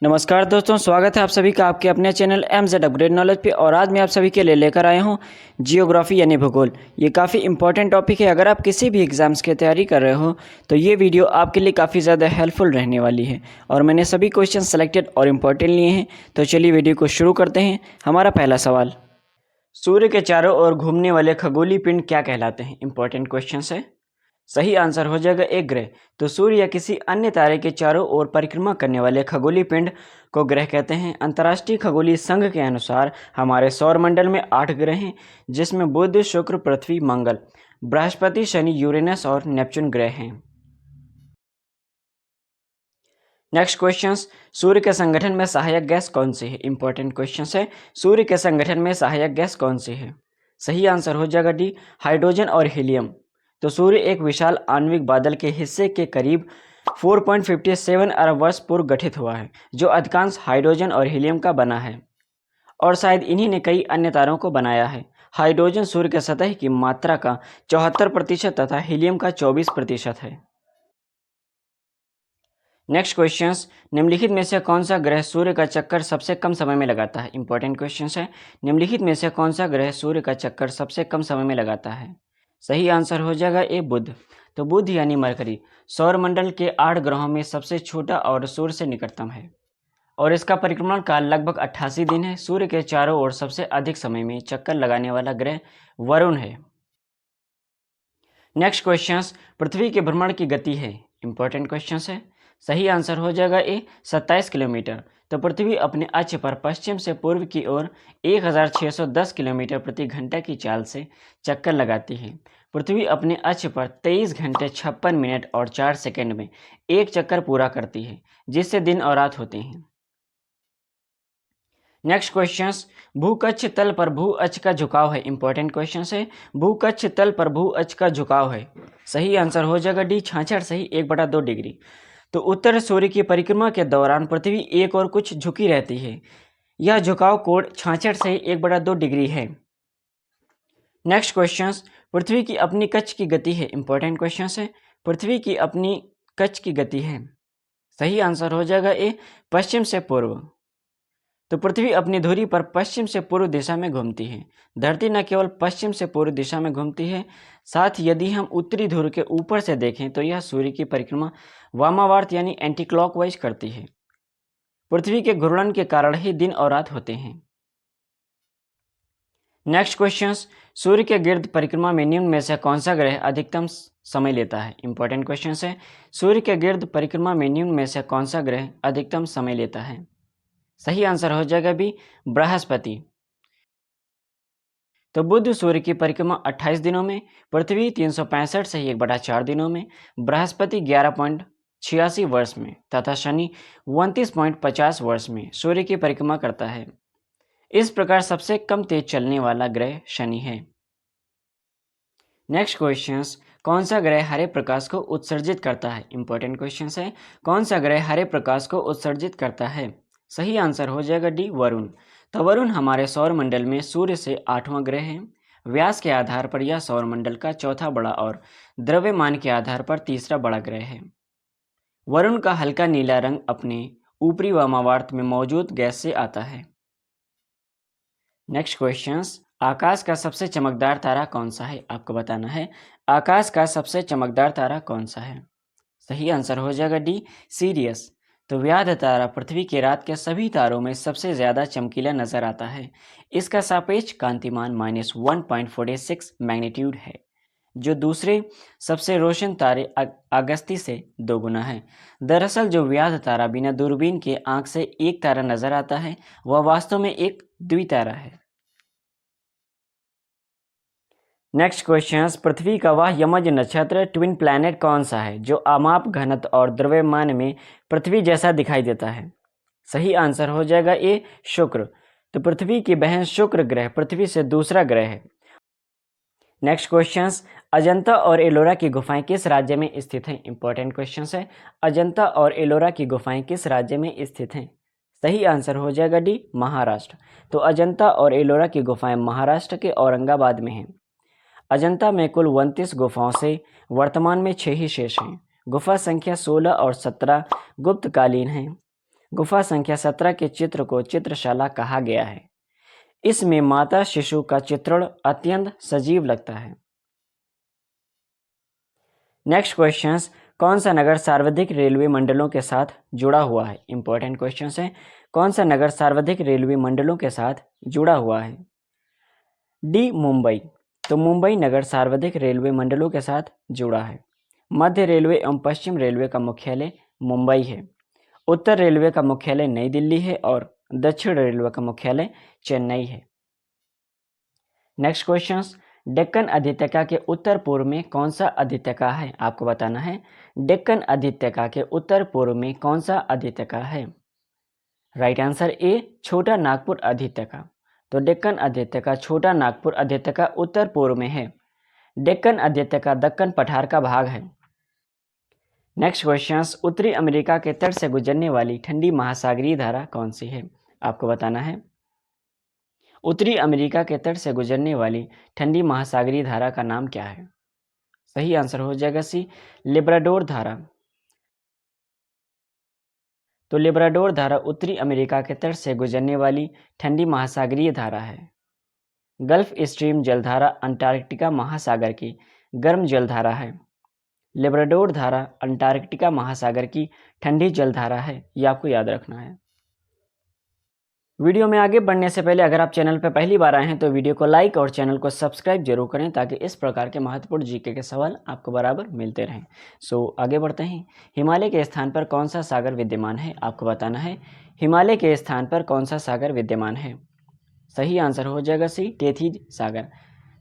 नमस्कार दोस्तों, स्वागत है आप सभी का आपके अपने चैनल MZ अपग्रेड नॉलेज पे। और आज मैं आप सभी के लिए लेकर आया हूँ जियोग्राफी यानी भूगोल। ये काफ़ी इंपॉर्टेंट टॉपिक है। अगर आप किसी भी एग्ज़ाम्स की तैयारी कर रहे हो तो ये वीडियो आपके लिए काफ़ी ज़्यादा हेल्पफुल रहने वाली है। और मैंने सभी क्वेश्चन सेलेक्टेड और इम्पोर्टेंट लिए हैं। तो चलिए वीडियो को शुरू करते हैं। हमारा पहला सवाल, सूर्य के चारों ओर घूमने वाले खगोलीय पिंड क्या कहलाते हैं? इंपॉर्टेंट क्वेश्चन है। सही आंसर हो जाएगा एक ग्रह। तो सूर्य या किसी अन्य तारे के चारों ओर परिक्रमा करने वाले खगोलीय पिंड को ग्रह कहते हैं। अंतर्राष्ट्रीय खगोलीय संघ के अनुसार हमारे सौरमंडल में 8 ग्रह हैं, जिसमें बुध, शुक्र, पृथ्वी, मंगल, बृहस्पति, शनि, यूरेनस और नेपच्यून ग्रह हैं। नेक्स्ट क्वेश्चन, सूर्य के संगठन में सहायक गैस कौन सी है? इंपॉर्टेंट क्वेश्चन है। सूर्य के संगठन में सहायक गैस कौन सी है? सही आंसर हो जाएगा डी, हाइड्रोजन और हीलियम। तो सूर्य एक विशाल आणविक बादल के हिस्से के करीब 4.57 अरब वर्ष पूर्व गठित हुआ है, जो अधिकांश हाइड्रोजन और हीलियम का बना है। और शायद इन्हीं ने कई अन्य तारों को बनाया है। हाइड्रोजन सूर्य के सतह की मात्रा का 74% तथा हीलियम का 24% है। नेक्स्ट क्वेश्चन, निम्नलिखित में से कौन सा ग्रह सूर्य का चक्कर सबसे कम समय में लगाता है? इंपॉर्टेंट क्वेश्चन है। निम्नलिखित में से कौन सा ग्रह सूर्य का चक्कर सबसे कम समय में लगाता है? सही आंसर हो जाएगा ए, बुध। तो बुध यानी मरकरी सौरमंडल के 8 ग्रहों में सबसे छोटा और सूर्य से निकटतम है और इसका परिक्रमण काल लगभग 88 दिन है। सूर्य के चारों ओर सबसे अधिक समय में चक्कर लगाने वाला ग्रह वरुण है। नेक्स्ट क्वेश्चन, पृथ्वी के भ्रमण की गति है। इंपॉर्टेंट क्वेश्चन है। सही आंसर हो जाएगा ए, 27 किलोमीटर। तो पृथ्वी अपने अक्ष पर पश्चिम से पूर्व की ओर 1610 किलोमीटर प्रति घंटा की चाल से चक्कर लगाती है। पृथ्वी अपने अक्ष पर 23 घंटे 56 मिनट और 4 सेकंड में एक चक्कर पूरा करती है, जिससे दिन और रात होते हैं। नेक्स्ट क्वेश्चन, भूकक्ष तल पर भू अक्ष का झुकाव है। इंपॉर्टेंट क्वेश्चन है। भूकक्ष तल पर भू अक्ष का झुकाव है। सही आंसर हो जाएगा डी, 66 सही 1/2 डिग्री। तो उत्तर सूर्य की परिक्रमा के दौरान पृथ्वी एक और कुछ झुकी रहती है। यह झुकाव कोण 66 सही 1/2 डिग्री है। नेक्स्ट क्वेश्चन, पृथ्वी की अपनी कक्ष की गति है। इंपॉर्टेंट क्वेश्चन है। पृथ्वी की अपनी कक्ष की गति है। सही आंसर हो जाएगा ए, पश्चिम से पूर्व। तो पृथ्वी अपनी धुरी पर पश्चिम से पूर्व दिशा में घूमती है। धरती न केवल पश्चिम से पूर्व दिशा में घूमती है, साथ ही यदि हम उत्तरी ध्रुव के ऊपर से देखें तो यह सूर्य की परिक्रमा वामावर्त यानी एंटी क्लॉकवाइज करती है। पृथ्वी के घूर्णन के कारण ही दिन और रात होते हैं। नेक्स्ट क्वेश्चन, सूर्य के गिर्द परिक्रमा में निम्न में से कौन सा ग्रह अधिकतम समय लेता है? इंपॉर्टेंट क्वेश्चन है। सूर्य के गिर्द परिक्रमा में निम्न में से कौन सा ग्रह अधिकतम समय लेता है? सही आंसर हो जाएगा बी, बृहस्पति। तो बुध सूर्य की परिक्रमा 28 दिनों में, पृथ्वी 365 सही 1/4 दिनों में, बृहस्पति 11.86 वर्ष में तथा शनि 29.50 वर्ष में सूर्य की परिक्रमा करता है। इस प्रकार सबसे कम तेज चलने वाला ग्रह शनि है। नेक्स्ट क्वेश्चन, कौन सा ग्रह हरे प्रकाश को उत्सर्जित करता है? इंपॉर्टेंट क्वेश्चन है। कौन सा ग्रह हरे प्रकाश को उत्सर्जित करता है? सही आंसर हो जाएगा डी, वरुण। तो वरुण हमारे सौरमंडल में सूर्य से 8वां ग्रह है। व्यास के आधार पर यह सौरमंडल का चौथा बड़ा और द्रव्यमान के आधार पर तीसरा बड़ा ग्रह है। वरुण का हल्का नीला रंग अपने ऊपरी वामावर्त में मौजूद गैस से आता है। नेक्स्ट क्वेश्चन, आकाश का सबसे चमकदार तारा कौन सा है? आपको बताना है आकाश का सबसे चमकदार तारा कौन सा है। सही आंसर हो जाएगा डी, सीरियस। तो व्याध तारा पृथ्वी के रात के सभी तारों में सबसे ज्यादा चमकीला नजर आता है। इसका सापेक्ष कांतिमान -1.46 मैग्नीट्यूड है, जो दूसरे सबसे रोशन तारे अगस्ती से 2 गुना है। दरअसल जो व्याध तारा बिना दूरबीन के आंख से एक तारा नजर आता है, वह वास्तव में एक द्वितारा है। नेक्स्ट क्वेश्चन, पृथ्वी का वह यमज नक्षत्र ट्विन प्लैनेट कौन सा है जो अमाप घनत्व और द्रव्यमान में पृथ्वी जैसा दिखाई देता है? सही आंसर हो जाएगा ए, शुक्र। तो पृथ्वी की बहन शुक्र ग्रह पृथ्वी से दूसरा ग्रह है। नेक्स्ट क्वेश्चन, अजंता और एलोरा की गुफाएं किस राज्य में स्थित हैं? इंपॉर्टेंट क्वेश्चन है। अजंता और एलोरा की गुफाएं किस राज्य में स्थित हैं? सही आंसर हो जाएगा डी, महाराष्ट्र। तो अजंता और एलोरा की गुफाएं महाराष्ट्र के औरंगाबाद में हैं। अजंता में कुल 29 गुफाओं से वर्तमान में 6 ही शेष हैं। गुफा संख्या 16 और 17 गुप्तकालीन हैं। गुफा संख्या 17 के चित्र को चित्रशाला कहा गया है। इसमें माता शिशु का चित्रण अत्यंत सजीव लगता है। नेक्स्ट क्वेश्चंस, कौन सा नगर सार्वधिक रेलवे मंडलों के साथ जुड़ा हुआ है? इंपॉर्टेंट क्वेश्चंस है। कौन सा नगर सार्वधिक रेलवे मंडलों के साथ जुड़ा हुआ है? डी, मुंबई। तो मुंबई नगर सार्वधिक रेलवे मंडलों के साथ जुड़ा है। मध्य रेलवे एवं पश्चिम रेलवे का मुख्यालय मुंबई है। उत्तर रेलवे का मुख्यालय नई दिल्ली है और दक्षिण रेलवे का मुख्यालय चेन्नई है। नेक्स्ट क्वेश्चंस, डेक्कन अधित्यका के उत्तर पूर्व में कौन सा अधित्यका है? आपको बताना है डेक्कन अधित्यका के उत्तर पूर्व में कौन सा अधित्यका है? राइट आंसर ए, छोटा नागपुर अधित्यका। तो डेक्कन अधित्यका छोटा नागपुर अधित्यका उत्तर पूर्व में है। डेक्कन अधित्यका दक्कन पठार का भाग है। नेक्स्ट क्वेश्चंस, उत्तरी अमेरिका के तट से गुजरने वाली ठंडी महासागरीय धारा कौन सी है? आपको बताना है उत्तरी अमेरिका के तट से गुजरने वाली ठंडी महासागरीय धारा का नाम क्या है? सही आंसर हो जाएगा सी, लिब्राडोर धारा। तो लिब्राडोर धारा उत्तरी अमेरिका के तट से गुजरने वाली ठंडी महासागरीय धारा है। गल्फ स्ट्रीम जलधारा अंटार्कटिका महासागर की गर्म जलधारा है। लिब्राडोर धारा अंटार्कटिका महासागर की ठंडी जलधारा है, ये आपको याद रखना है। वीडियो में आगे बढ़ने से पहले अगर आप चैनल पर पहली बार आए हैं तो वीडियो को लाइक और चैनल को सब्सक्राइब जरूर करें ताकि इस प्रकार के महत्वपूर्ण जीके के सवाल आपको बराबर मिलते रहें। सो आगे बढ़ते हैं। हिमालय के स्थान पर कौन सा सागर विद्यमान है? आपको बताना है हिमालय के स्थान पर कौन सा सागर विद्यमान है? सही आंसर हो जाएगा सी, टेथीज सागर।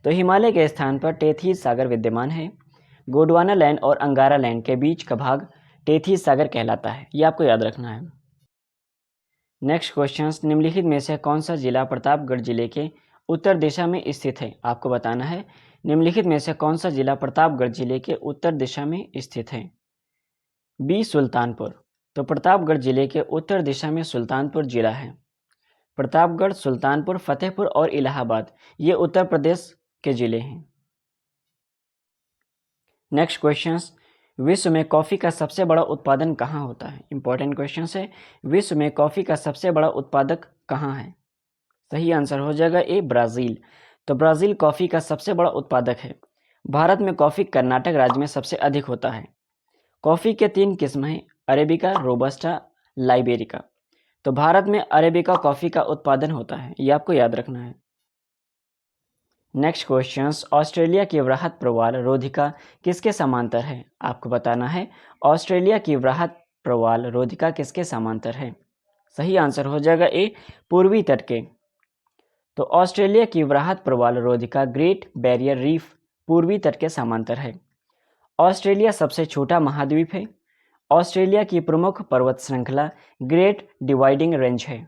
तो हिमालय के स्थान पर टेथीज सागर विद्यमान है। गोंडवाना लैंड और अंगारा लैंड के बीच का भाग टेथीज सागर कहलाता है, ये आपको याद रखना है। नेक्स्ट क्वेश्चंस, निम्नलिखित में से कौन सा जिला प्रतापगढ़ जिले के उत्तर दिशा में स्थित है? आपको बताना है निम्नलिखित में से कौन सा जिला प्रतापगढ़ जिले के उत्तर दिशा में स्थित है? बी, सुल्तानपुर। तो प्रतापगढ़ जिले के उत्तर दिशा में सुल्तानपुर जिला है। प्रतापगढ़, सुल्तानपुर, फतेहपुर और इलाहाबाद ये उत्तर प्रदेश के जिले हैं। नेक्स्ट क्वेश्चंस, विश्व में कॉफ़ी का सबसे बड़ा उत्पादन कहाँ होता है? इंपॉर्टेंट क्वेश्चन है। विश्व में कॉफ़ी का सबसे बड़ा उत्पादक कहाँ है? सही आंसर हो जाएगा ए, ब्राज़ील। तो ब्राज़ील कॉफ़ी का सबसे बड़ा उत्पादक है। भारत में कॉफ़ी कर्नाटक राज्य में सबसे अधिक होता है। कॉफ़ी के 3 किस्म हैं, अरेबिका, रोबस्टा, लाइबेरिका। तो भारत में अरेबिका कॉफ़ी का उत्पादन होता है, ये आपको याद रखना है। नेक्स्ट क्वेश्चंस, ऑस्ट्रेलिया की वृहद प्रवाल रोधिका किसके समांतर है? आपको बताना है ऑस्ट्रेलिया की वृहद प्रवाल रोधिका किसके समांतर है? सही आंसर हो जाएगा ए, पूर्वी तट के। तो ऑस्ट्रेलिया की वृहद प्रवाल रोधिका ग्रेट बैरियर रीफ पूर्वी तट के समांतर है। ऑस्ट्रेलिया सबसे छोटा महाद्वीप है। ऑस्ट्रेलिया की प्रमुख पर्वत श्रृंखला ग्रेट डिवाइडिंग रेंज है।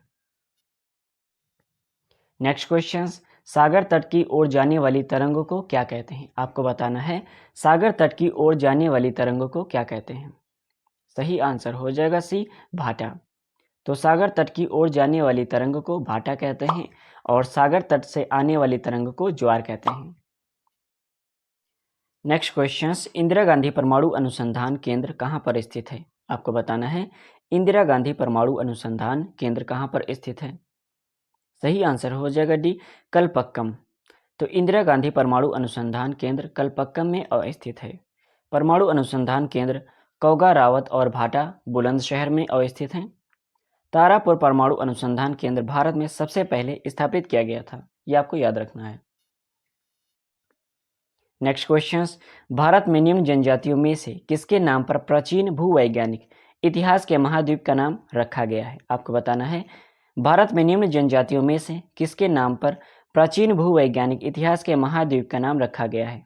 नेक्स्ट क्वेश्चंस, सागर तट की ओर जाने वाली तरंगों को क्या कहते हैं? आपको बताना है सागर तट की ओर जाने वाली तरंगों को क्या कहते हैं? सही आंसर हो जाएगा सी, भाटा। तो सागर तट की ओर जाने वाली तरंगों को भाटा कहते हैं और सागर तट से आने वाली तरंगों को ज्वार कहते हैं। नेक्स्ट क्वेश्चंस, इंदिरा गांधी परमाणु अनुसंधान केंद्र कहाँ पर स्थित है? आपको बताना है इंदिरा गांधी परमाणु अनुसंधान केंद्र कहाँ पर स्थित है? सही आंसर हो जाएगा डी, कलपक्कम। तो इंदिरा गांधी परमाणु अनुसंधान केंद्र कलपक्कम में अवस्थित है। परमाणु अनुसंधान केंद्र कौगा रावत और भाटा बुलंदशहर में अवस्थित हैं। तारापुर परमाणु अनुसंधान केंद्र भारत में सबसे पहले स्थापित किया गया था, यह आपको याद रखना है। नेक्स्ट क्वेश्चंस, भारत में निम्न जनजातियों में से किसके नाम पर प्राचीन भूवैज्ञानिक इतिहास के महाद्वीप का नाम रखा गया है? आपको बताना है भारत में निम्न जनजातियों में से किसके नाम पर प्राचीन भूवैज्ञानिक इतिहास के महाद्वीप का नाम रखा गया है?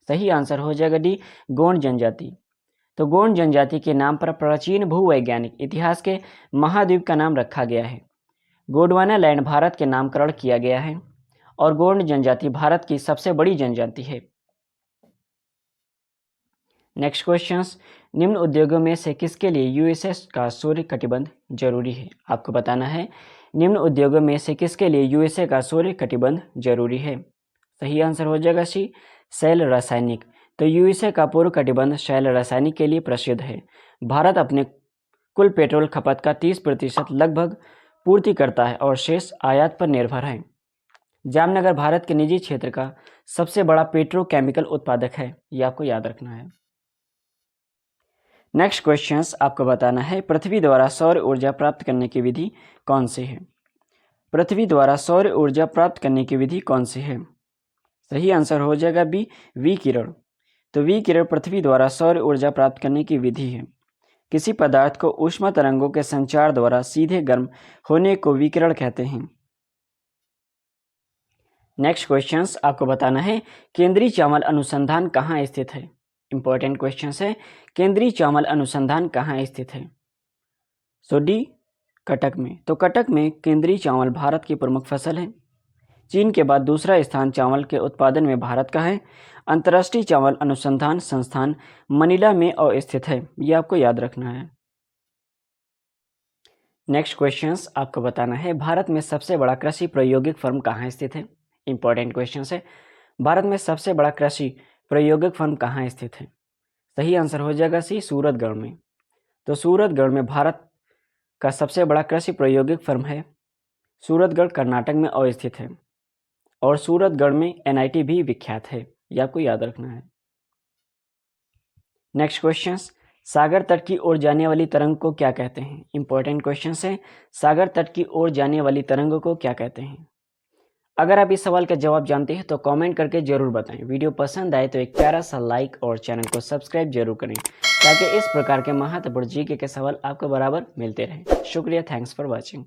सही आंसर हो जाएगा डी, गोंड जनजाति। तो गोंड जनजाति के नाम पर प्राचीन भूवैज्ञानिक इतिहास के महाद्वीप का नाम रखा गया है। गोंडवाना लैंड भारत के नामकरण किया गया है और गोंड जनजाति भारत की सबसे बड़ी जनजाति है। नेक्स्ट क्वेश्चंस, निम्न उद्योगों में से किसके लिए यूएसए का सूर्य कटिबंध जरूरी है? आपको बताना है निम्न उद्योगों में से किसके लिए यूएसए का सूर्य कटिबंध जरूरी है? सही आंसर हो जाएगा सी, शैल रासायनिक। तो यूएसए का पूर्व कटिबंध शैल रासायनिक के लिए प्रसिद्ध है। भारत अपने कुल पेट्रोल खपत का 30% लगभग पूर्ति करता है और शेष आयात पर निर्भर है। जामनगर भारत के निजी क्षेत्र का सबसे बड़ा पेट्रोकेमिकल उत्पादक है, ये आपको याद रखना है। नेक्स्ट क्वेश्चंस आपको बताना है, पृथ्वी द्वारा सौर ऊर्जा प्राप्त करने की विधि कौन सी है? पृथ्वी द्वारा सौर ऊर्जा प्राप्त करने की विधि कौन सी है? सही आंसर हो जाएगा बी, विकिरण। तो विकिरण पृथ्वी द्वारा सौर ऊर्जा प्राप्त करने की विधि है। किसी पदार्थ को ऊष्मा तरंगों के संचार द्वारा सीधे गर्म होने को विकिरण कहते हैं। नेक्स्ट क्वेश्चंस आपको बताना है, केंद्रीय चावल अनुसंधान कहाँ स्थित है? इंपॉर्टेंट क्वेश्चंस है, केंद्रीय चावल अनुसंधान कहाँ स्थित है? सो डी, कटक में। तो कटक में केंद्रीय चावल भारत की प्रमुख फसल है। चीन के बाद दूसरा स्थान चावल के उत्पादन में भारत का है। अंतर्राष्ट्रीय चावल अनुसंधान संस्थान मनीला में अवस्थित है, ये आपको याद रखना है। नेक्स्ट क्वेश्चंस आपको बताना है, भारत में सबसे बड़ा कृषि प्रायोगिक फर्म कहाँ स्थित है? इंपॉर्टेंट क्वेश्चन है, भारत में सबसे बड़ा कृषि प्रायोगिक फर्म कहाँ स्थित है? सही आंसर हो जाएगा सी, सूरतगढ़ में। तो सूरतगढ़ में भारत का सबसे बड़ा कृषि प्रायोगिक फर्म है। सूरतगढ़ कर्नाटक में अवस्थित है और सूरतगढ़ में NIT भी विख्यात है, यह आपको याद रखना है। नेक्स्ट क्वेश्चन, सागर तट की ओर जाने वाली तरंग को क्या कहते हैं? इंपॉर्टेंट क्वेश्चन है, सागर तट की ओर जाने वाली तरंग को क्या कहते हैं? अगर आप इस सवाल का जवाब जानते हैं तो कमेंट करके जरूर बताएं। वीडियो पसंद आए तो एक प्यारा सा लाइक और चैनल को सब्सक्राइब जरूर करें ताकि इस प्रकार के महत्वपूर्ण जीके के सवाल आपको बराबर मिलते रहें। शुक्रिया, थैंक्स फॉर वॉचिंग।